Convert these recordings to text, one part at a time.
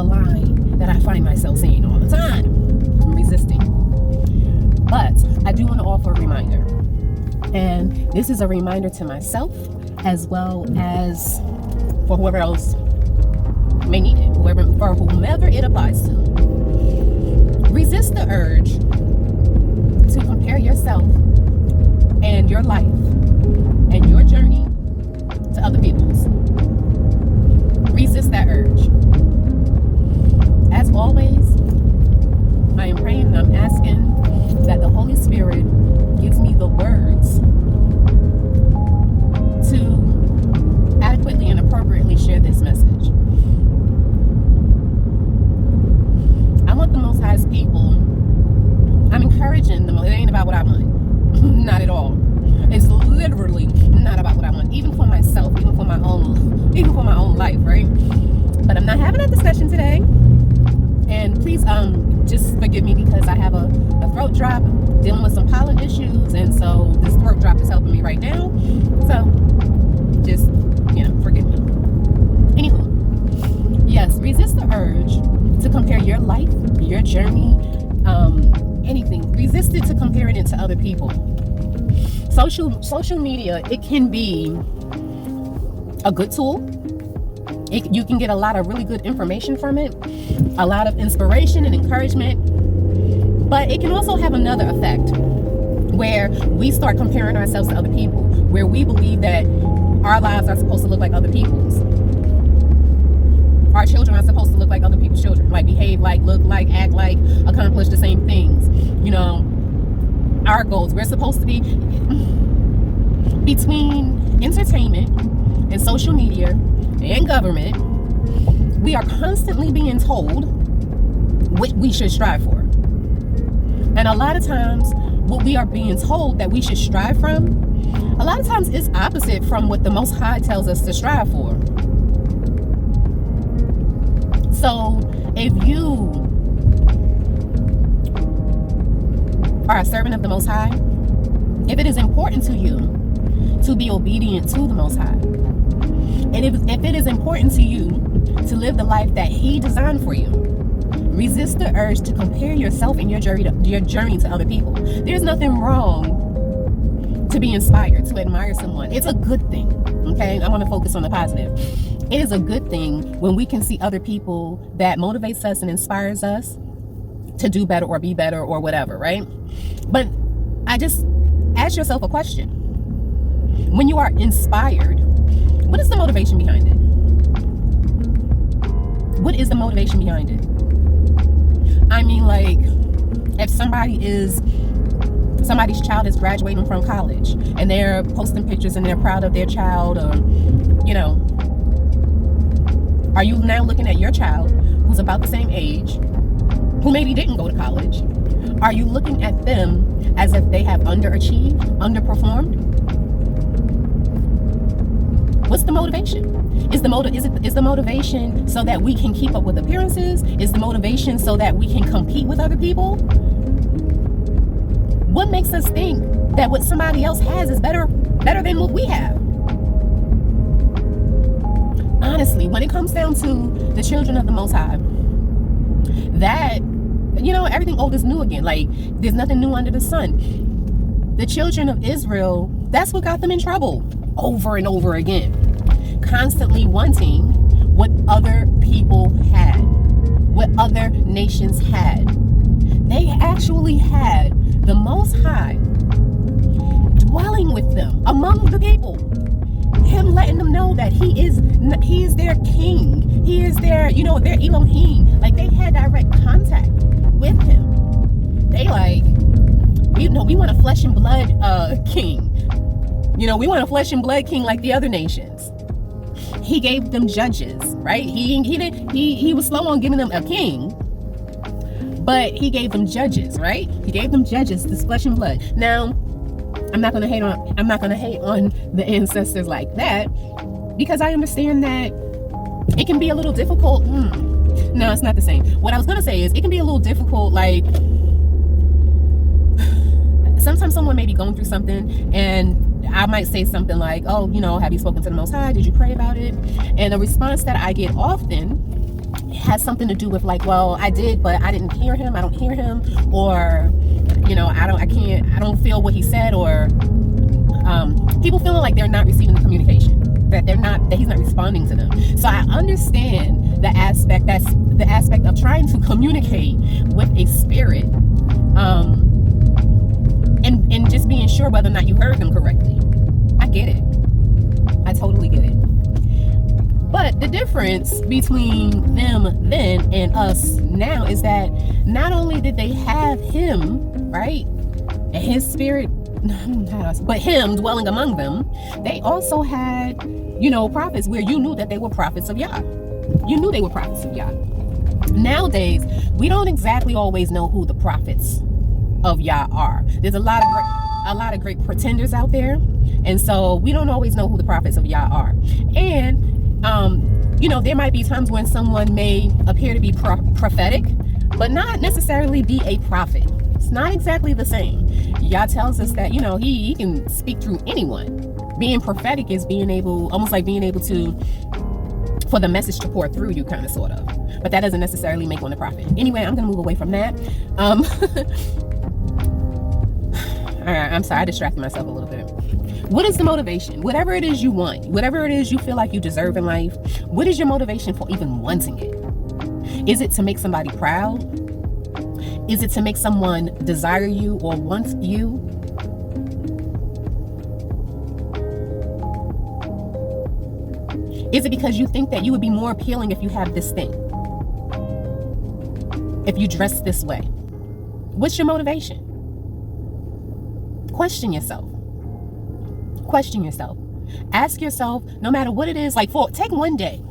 a line that I find myself saying all the time. I'm resisting. But I do want to offer a reminder. And this is a reminder to myself as well as for whoever else may need it, for whomever it applies to. Resist the urge to compare yourself and your life and your journey to other people's. Resist that urge. As always, I am praying and I'm asking that the Holy Spirit gives me the words to adequately and appropriately share this message. I want the Most High's people. I'm encouraging them. It ain't about what I want. Not at all. It's literally not about what I want. Even for myself, even for my own life, right? But I'm not having that discussion today. And please, just forgive me because I have a throat drop, dealing with some pollen issues, and so this throat drop is helping me right now. So, just forgive me. Anywho, yes, resist the urge to compare your life, your journey, anything. Resist it to comparing it to other people. Social media, it can be a good tool. You can get a lot of really good information from it, a lot of inspiration and encouragement, but it can also have another effect where we start comparing ourselves to other people, where we believe that our lives are supposed to look like other people's. Our children are supposed to look like other people's children, like behave like, look like, act like, accomplish the same things. Our goals, we're supposed to be between entertainment and social media and government. We are constantly being told what we should strive for. And a lot of times, what we are being told that we should strive from, a lot of times is opposite from what the Most High tells us to strive for. So, if you are a servant of the Most High, if it is important to you to be obedient to the Most High, and if it is important to you to live the life that He designed for you, resist the urge to compare yourself and your journey to other people. There's nothing wrong to be inspired, to admire someone. It's a good thing, okay? I want to focus on the positive. It is a good thing when we can see other people that motivates us and inspires us to do better or be better or whatever, right? But I just ask yourself a question. When you are inspired, what is the motivation behind it? What is the motivation behind it? I mean, like, if somebody's child is graduating from college and they're posting pictures and they're proud of their child, or, are you now looking at your child who's about the same age, who maybe didn't go to college? Are you looking at them as if they have underachieved, underperformed? What's the motivation? Is the motivation so that we can keep up with appearances? Is the motivation so that we can compete with other people? What makes us think that what somebody else has is better than what we have? Honestly, when it comes down to the children of the Most High, that, everything old is new again. Like, there's nothing new under the sun. The children of Israel, that's what got them in trouble over and over again. Constantly wanting what other people had, what other nations had. They actually had the Most High dwelling with them among the people. Him letting them know that He is their king. He is their Elohim. Like, they had direct contact with Him. They we want a flesh and blood king. We want a flesh and blood king like the other nations. He gave them judges, right? He was slow on giving them a king, but He gave them judges, right? He gave them judges, this flesh and blood. Now, I'm not gonna hate on the ancestors like that, because I understand that it can be a little difficult. No, it's not the same. What I was gonna say is it can be a little difficult, like sometimes someone may be going through something and I might say something like, oh, have you spoken to the Most High? Did you pray about it? And the response that I get often has something to do with like, well, I did, but I didn't hear him. I don't hear him, or I don't feel what he said, or people feeling like they're not receiving the communication, that he's not responding to them. So I understand the aspect of trying to communicate with a spirit, and just being sure whether or not you heard them correctly. I get it. I totally get it. But the difference between them then and us now is that not only did they have him, right, and his spirit, but him dwelling among them, they also had, prophets where you knew that they were prophets of Yah. You knew they were prophets of Yah. Nowadays, we don't exactly always know who the prophets of Yah are. There's a lot of great pretenders out there, and so we don't always know who the prophets of Yah are. And there might be times when someone may appear to be prophetic, but not necessarily be a prophet. It's not exactly the same. Yah tells us that, he can speak through anyone. Being prophetic is almost like being able to, for the message to pour through you, kind of, sort of. But that doesn't necessarily make one a prophet. Anyway, I'm going to move away from that. All right, I'm sorry, I distracted myself a little bit. What is the motivation? Whatever it is you want, whatever it is you feel like you deserve in life, what is your motivation for even wanting it? Is it to make somebody proud? Is it to make someone desire you or want you? Is it because you think that you would be more appealing if you have this thing? If you dress this way? What's your motivation? Question yourself. Question yourself. Ask yourself, no matter what it is, take one day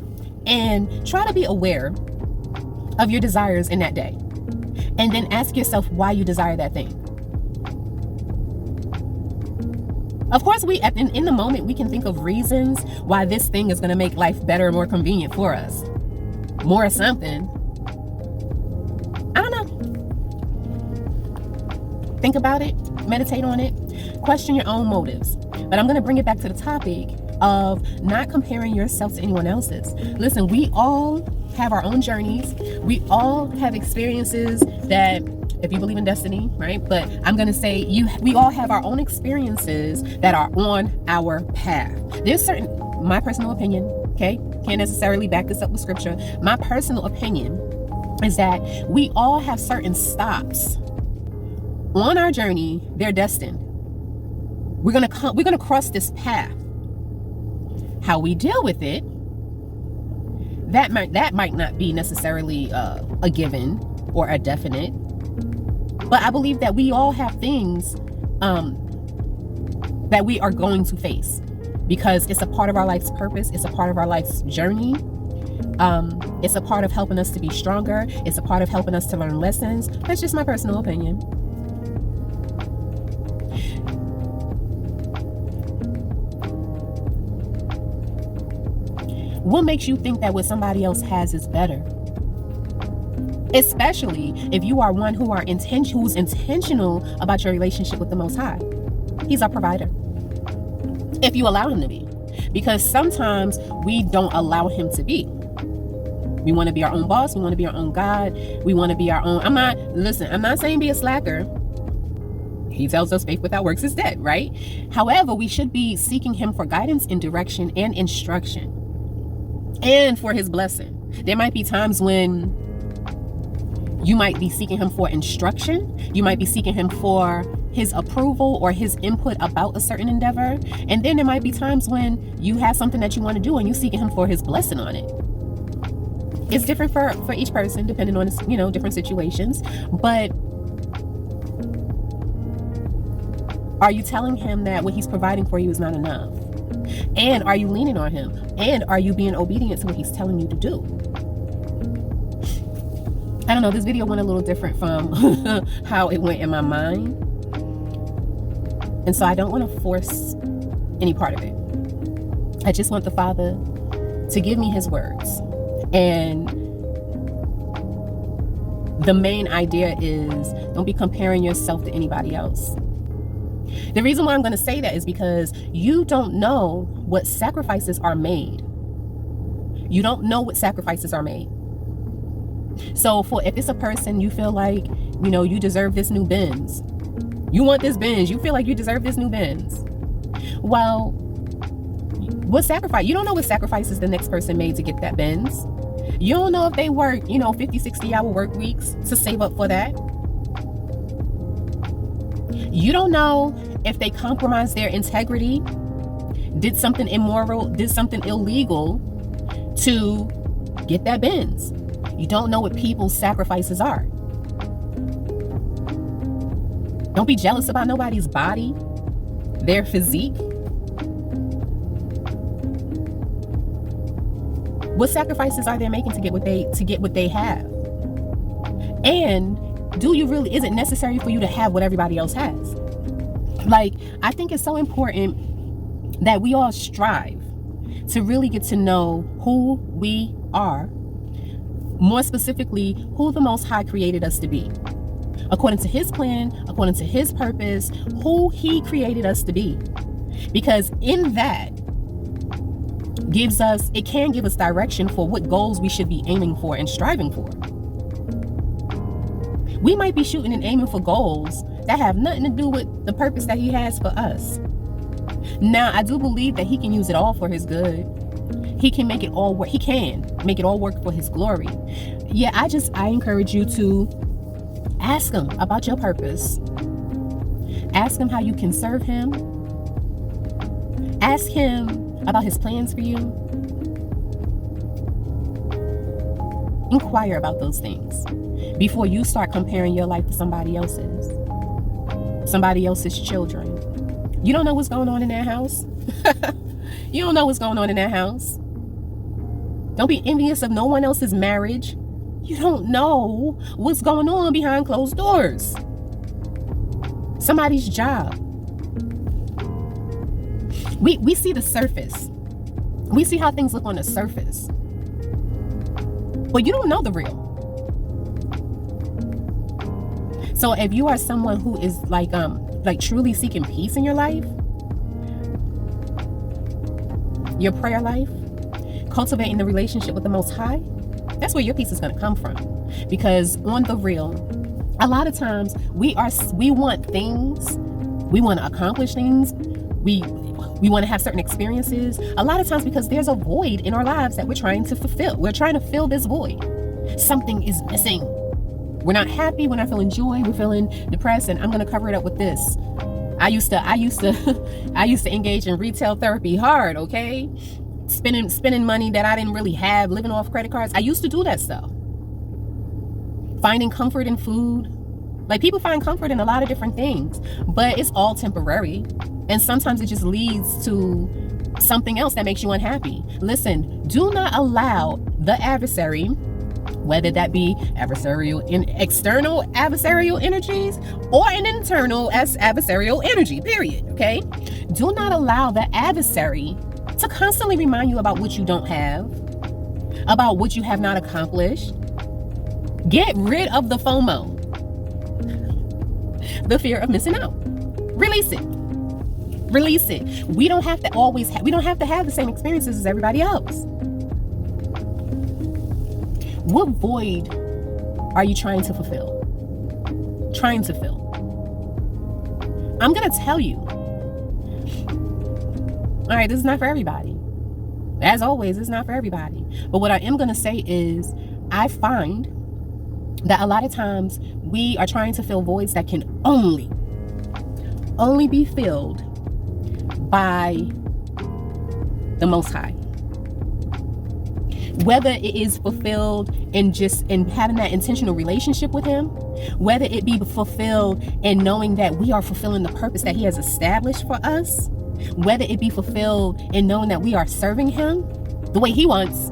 and try to be aware of your desires in that day. And then ask yourself why you desire that thing. Of course, in the moment, we can think of reasons why this thing is going to make life better and more convenient for us. More something. I don't know. Think about it. Meditate on it. Question your own motives. But I'm going to bring it back to the topic of not comparing yourself to anyone else's. Listen, we all have our own journeys. We all have experiences that, if you believe in destiny, right? But I'm going to say we all have our own experiences that are on our path. There's my personal opinion, okay? Can't necessarily back this up with scripture. My personal opinion is that we all have certain stops on our journey. They're destined. We're gonna cross this path. How we deal with it, that might not be necessarily a given or a definite. But I believe that we all have things that we are going to face, because it's a part of our life's purpose. It's a part of our life's journey. It's a part of helping us to be stronger. It's a part of helping us to learn lessons. That's just my personal opinion. What makes you think that what somebody else has is better? Especially if you are one who's intentional about your relationship with the Most High. He's our provider. If you allow him to be. Because sometimes we don't allow him to be. We want to be our own boss. We want to be our own God. We want to be our own. I'm not saying be a slacker. He tells us faith without works is dead, right? However, we should be seeking him for guidance and direction and instruction, and for his blessing. There might be times when you might be seeking him for instruction. You might be seeking him for his approval or his input about a certain endeavor. And then there might be times when you have something that you want to do and you're seeking him for his blessing on it. It's different for each person, depending on different situations. But are you telling him that what he's providing for you is not enough? And are you leaning on him? And are you being obedient to what he's telling you to do? I don't know, this video went a little different from how it went in my mind. And so I don't want to force any part of it. I just want the Father to give me his words. And the main idea is, don't be comparing yourself to anybody else. The reason why I'm going to say that is because you don't know what sacrifices are made. You don't know what sacrifices are made. So if it's a person you feel like, you deserve this new Benz, you want this Benz, you feel like you deserve this new Benz. Well, what sacrifice? You don't know what sacrifices the next person made to get that Benz. You don't know if they work, 50, 60-hour work weeks to save up for that. You don't know if they compromised their integrity, did something immoral, did something illegal to get that Benz. You don't know what people's sacrifices are. Don't be jealous about nobody's body, their physique. What sacrifices are they making to get what they have? And is it necessary for you to have what everybody else has? Like, I think it's so important that we all strive to really get to know who we are, more specifically, who the Most High created us to be. According to his plan, according to his purpose, who he created us to be. Because in that, it can give us direction for what goals we should be aiming for and striving for. We might be shooting and aiming for goals that have nothing to do with the purpose that he has for us. Now, I do believe that he can use it all for his good. He can make it all work. He can make it all work for his glory. Yeah, I encourage you to ask him about your purpose. Ask him how you can serve him. Ask him about his plans for you. Inquire about those things before you start comparing your life to somebody else's children. You don't know what's going on in their house. You don't know what's going on in their house. Don't be envious of no one else's marriage. You don't know what's going on behind closed doors. Somebody's job. We see the surface. We see how things look on the surface. But you don't know the real. So if you are someone who is like truly seeking peace in your life, your prayer life, cultivating the relationship with the Most High, that's where your peace is going to come from. Because on the real, a lot of times we want things, we want to accomplish things, we want to have certain experiences. A lot of times because there's a void in our lives that we're trying to fulfill. We're trying to fill this void. Something is missing. We're not happy. We're not feeling joy. We're feeling depressed, and I'm going to cover it up with this. I used to engage in retail therapy hard. Okay, spending money that I didn't really have, living off credit cards. I used to do that stuff. Finding comfort in food. Like, people find comfort in a lot of different things, but it's all temporary. And sometimes it just leads to something else that makes you unhappy. Listen, do not allow the adversary, whether that be external adversarial energies or an internal adversarial energy, period, okay? Do not allow the adversary to constantly remind you about what you don't have, about what you have not accomplished. Get rid of the FOMO, the fear of missing out. Release it. Release it. We don't have to have the same experiences as everybody else. What void are you trying to fulfill? I'm going to tell you. All right, this is not for everybody. As always, it's not for everybody. But what I am going to say is, I find that a lot of times we are trying to fill voids that can only be filled by the Most High. Whether it is fulfilled in having that intentional relationship with him, whether it be fulfilled in knowing that we are fulfilling the purpose that he has established for us, whether it be fulfilled in knowing that we are serving him the way he wants,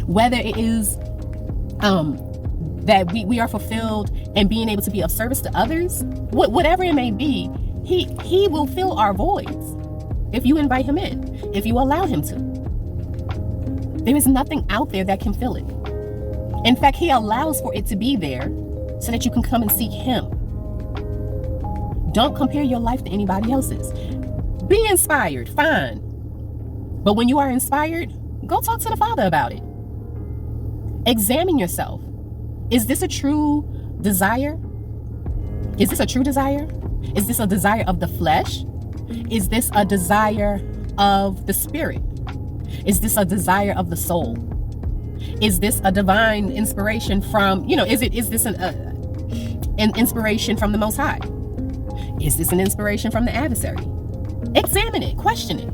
whether it is that we are fulfilled in being able to be of service to others, whatever it may be, he will fill our voids if you invite him in, if you allow him to. There is nothing out there that can fill it. In fact, he allows for it to be there so that you can come and seek him. Don't compare your life to anybody else's. Be inspired, fine. But when you are inspired, go talk to the Father about it. Examine yourself. Is this a true desire? Is this a true desire? Is this a desire of the flesh? Is this a desire of the spirit? Is this a desire of the soul? Is this a divine inspiration from, is this an inspiration from the Most High? Is this an inspiration from the adversary? Examine it, question it.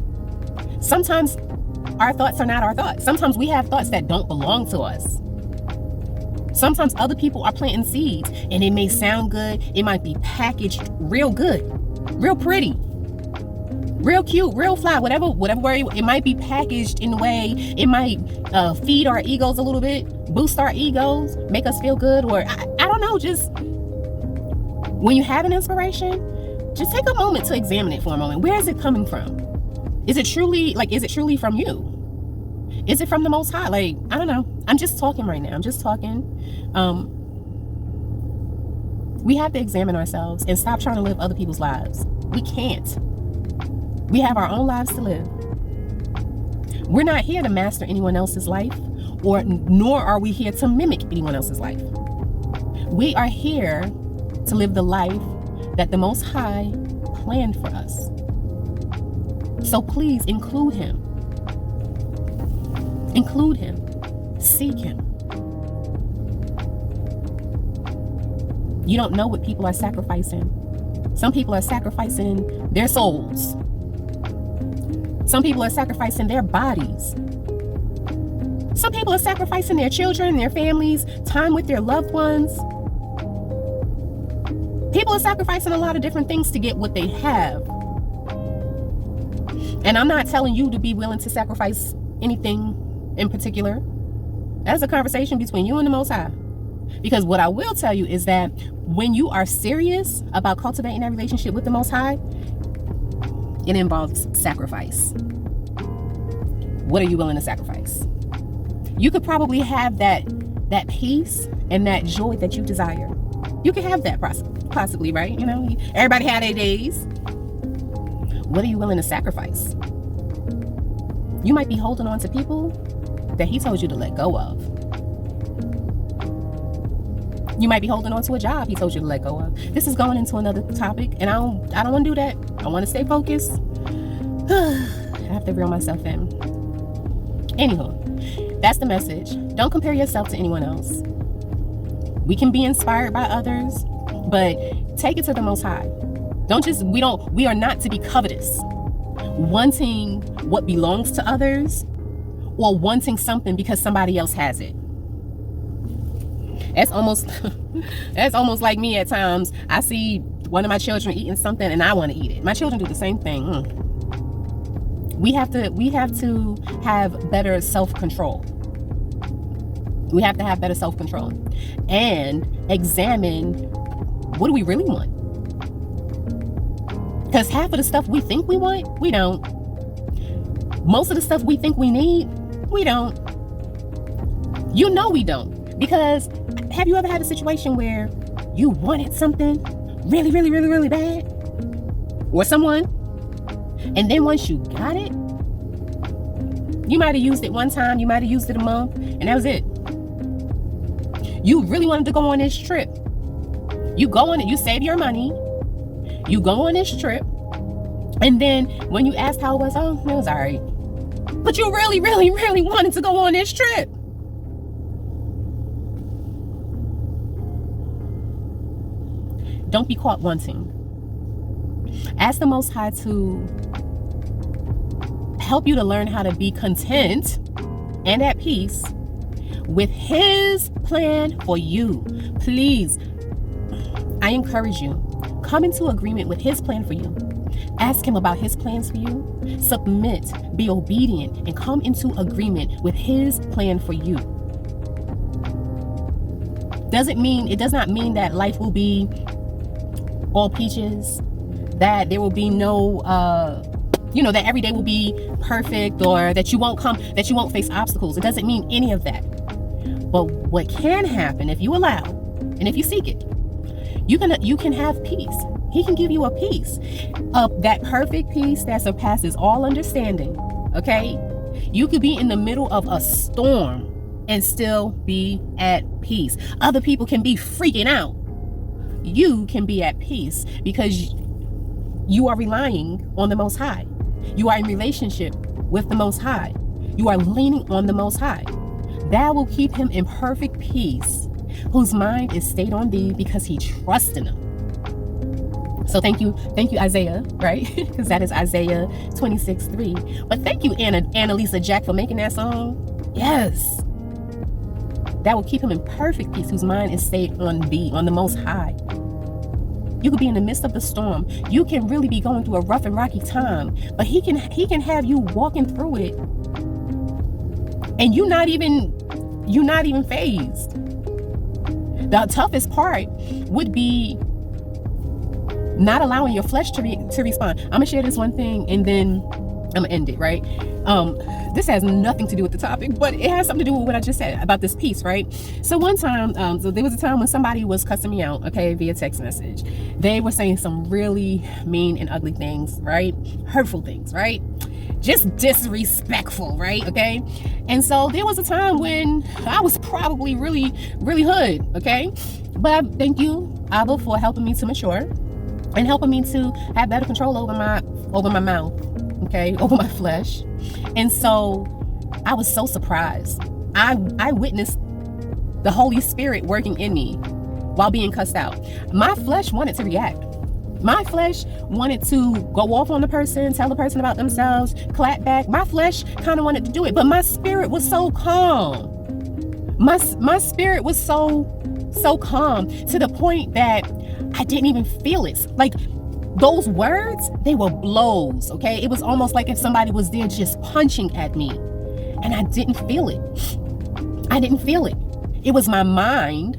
Sometimes our thoughts are not our thoughts. Sometimes we have thoughts that don't belong to us. Sometimes other people are planting seeds and it may sound good. It might be packaged real good, real pretty, real cute, real fly, whatever word. It might be packaged in a way. It might feed our egos a little bit, boost our egos, make us feel good. Or I don't know, just when you have an inspiration, just take a moment to examine it for a moment. Where is it coming from? Is it truly from you? Is it from the Most High? Like, I don't know. I'm just talking right now. I'm just talking. We have to examine ourselves and stop trying to live other people's lives. We can't. We have our own lives to live. We're not here to master anyone else's life, nor are we here to mimic anyone else's life. We are here to live the life that the Most High planned for us. So please include him. Include him. Seek him. You don't know what people are sacrificing. Some people are sacrificing their souls. Some people are sacrificing their bodies. Some people are sacrificing their children, their families, time with their loved ones. People are sacrificing a lot of different things to get what they have. And I'm not telling you to be willing to sacrifice anything in particular. That's a conversation between you and the Most High. Because what I will tell you is that when you are serious about cultivating that relationship with the Most High, it involves sacrifice. What are you willing to sacrifice? You could probably have that peace and that joy that you desire. You can have that possibly, right? Everybody had their days. What are you willing to sacrifice? You might be holding on to people that he told you to let go of. You might be holding on to a job he told you to let go of. This is going into another topic, and I don't want to do that. I want to stay focused. I have to reel myself in. Anywho, that's the message. Don't compare yourself to anyone else. We can be inspired by others, but take it to the Most High. We are not to be covetous, wanting what belongs to others or wanting something because somebody else has it. That's almost like me at times. I see one of my children eating something and I want to eat it. My children do the same thing. We have to have better self-control. We have to have better self-control and examine, what do we really want? Because half of the stuff we think we want, we don't. Most of the stuff we think we need, we don't. We don't. Because have you ever had a situation where you wanted something really, really, really, really bad? Or someone, and then once you got it, you might have used it one time, you might have used it a month, and that was it. You really wanted to go on this trip. You go on it, you save your money, you go on this trip, and then when you asked how it was, oh, it was all right. But you really, really, really wanted to go on this trip. Don't be caught wanting. Ask the Most High to help you to learn how to be content and at peace with His plan for you. Please, I encourage you, come into agreement with His plan for you. Ask Him about His plans for you. Submit, be obedient, and come into agreement with His plan for you. It does not mean that life will be all peaches, that there will be no that every day will be perfect, or that you won't face obstacles. It doesn't mean any of that. But what can happen, if you allow and if you seek it, you can have peace. He can give you a peace, that perfect peace that surpasses all understanding. Okay, you could be in the middle of a storm, and still be at peace. Other people can be freaking out. You can be at peace because you are relying on the Most High. You are in relationship with the Most High. You are leaning on the Most High. That will keep him in perfect peace, whose mind is stayed on thee because he trusts in him. So thank you Isaiah, right? Because that is Isaiah 26:3. But thank you Annalisa Jack for making that song. Yes. That will keep him in perfect peace, whose mind is stayed on thee, on the Most High. You could be in the midst of the storm. You can really be going through a rough and rocky time, but he can have you walking through it, and you're not even phased. The toughest part would be not allowing your flesh to respond. I'm gonna share this one thing and then I'm gonna end it, right? This has nothing to do with the topic, but it has something to do with what I just said about this peace, right? So one time, so there was a time when somebody was cussing me out, okay, via text message. They were saying some really mean and ugly things, right? Hurtful things, right? Just disrespectful, right? Okay. And so there was a time when I was probably really, really hood, okay? But I thank you, Abba, for helping me to mature and helping me to have better control over my mouth, okay, over my flesh. And so I was so surprised. I witnessed the Holy Spirit working in me while being cussed out. My flesh wanted to react. My flesh wanted to go off on the person, tell the person about themselves, clap back. My flesh kind of wanted to do it, but my spirit was so calm. My spirit was so calm to the point that I didn't even feel it. Like those words, they were blows, okay? It was almost like if somebody was there just punching at me, and I didn't feel it. I didn't feel it. It was my mind,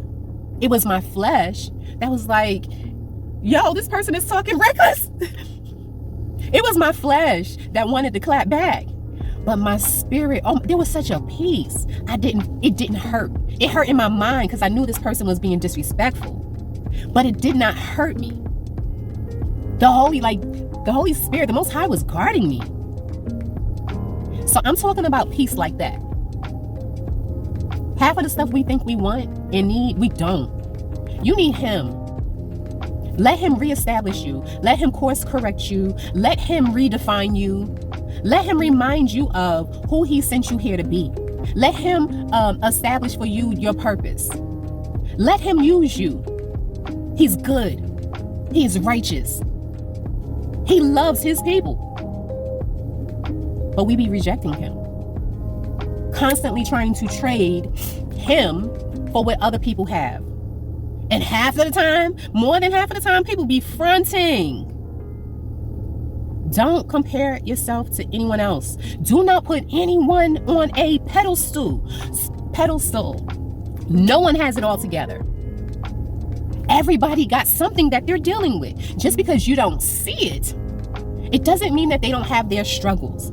it was my flesh that was like, yo, this person is talking reckless. It was my flesh that wanted to clap back. But my spirit, there was such a peace. It didn't hurt. It hurt in my mind because I knew this person was being disrespectful. But it did not hurt me. The Holy Spirit, the Most High was guarding me. So I'm talking about peace like that. Half of the stuff we think we want and need, we don't. You need him. Let him reestablish you. Let him course correct you. Let him redefine you. Let him remind you of who he sent you here to be. Let him establish for you your purpose. Let him use you. He's good. He is righteous. He loves his people. But we be rejecting him. Constantly trying to trade him for what other people have. And half of the time, more than half of the time, people be fronting. Don't compare yourself to anyone else. Do not put anyone on a pedestal. No one has it all together. Everybody got something that they're dealing with. Just because you don't see it, it doesn't mean that they don't have their struggles.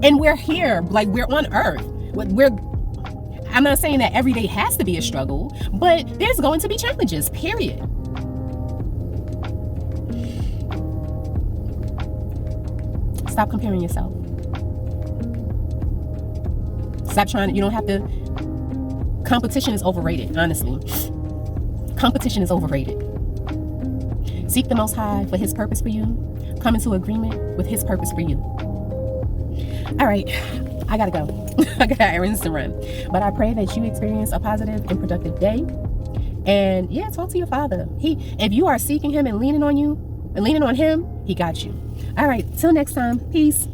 And we're here, like we're on earth. I'm not saying that every day has to be a struggle, but there's going to be challenges, period. Stop comparing yourself. Stop trying. You don't have to. Competition is overrated, honestly. Competition is overrated. Seek the Most High for his purpose for you. Come into agreement with his purpose for you. All right, I gotta go. I got errands to run. But I pray that you experience a positive and productive day. And yeah, talk to your Father. If you are seeking him and leaning on him, he got you. All right, till next time. Peace.